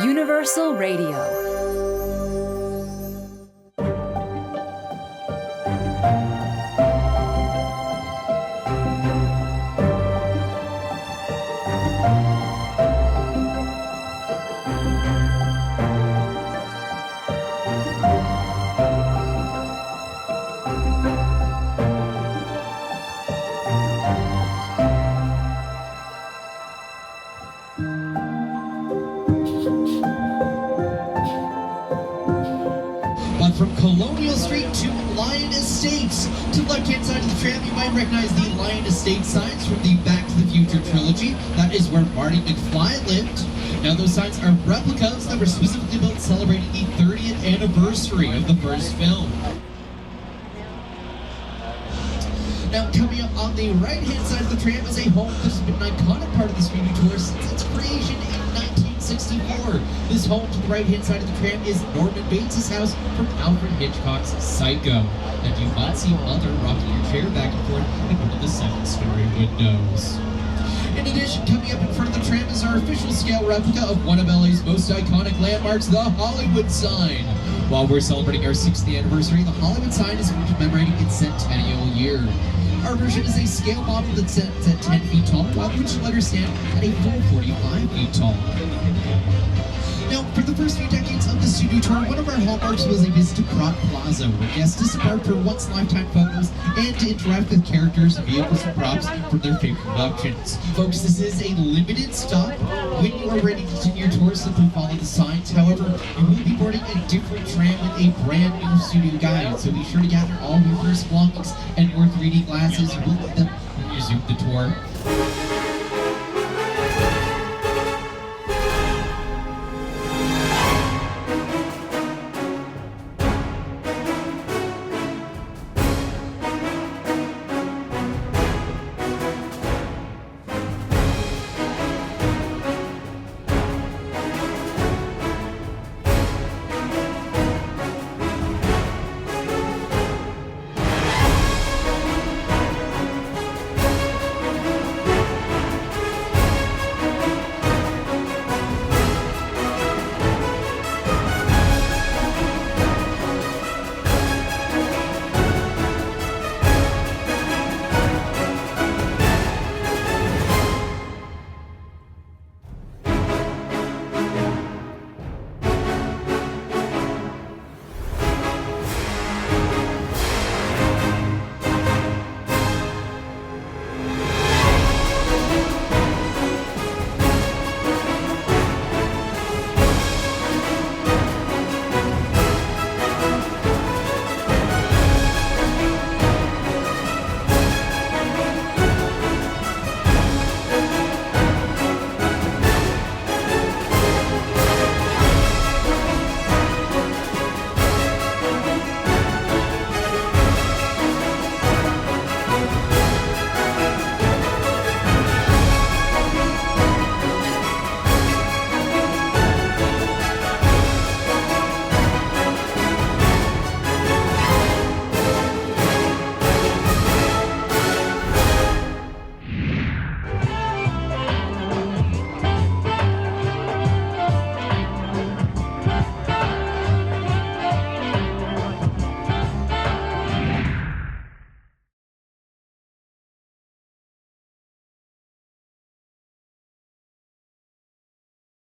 Universal Radio. From Colonial Street to Lyon Estates. To the left-hand side of the tram, you might recognize the Lyon Estates signs from the Back to the Future trilogy. That is where Marty McFly lived. Now those signs are replicas that were specifically built celebrating the 30th anniversary of the first film. Now coming up on the right-hand side of the tram is a home that has been an iconic part of the studio tour since its creation in 1964. This home to the right-hand side of the tram is Norman Bates' house from Alfred Hitchcock's Psycho. And you might see Mother rocking your chair back and forth in one of the second-story windows. In addition, coming up in front of the tram is our official scale replica of one of LA's most iconic landmarks, the Hollywood sign. While we're celebrating our 60th anniversary, the Hollywood sign is commemorating its centennial year. Our version is a scale model that sets at 10 feet tall, while the original letters stand at a full 45 feet tall. Now, for the first few decades of the studio tour, one of our hallmarks was a visit to Broad Plaza, where guests disembarked for once-in-a-lifetime photos and to interact with characters, vehicles, and props from their favorite productions. Folks, this is a limited stop. When you are ready to continue your tour, simply follow the signs. However, you will be boarding a different tram with a brand new studio guide, so be sure to gather all your first belongings and your 3D glasses. You will need them when you resume the tour.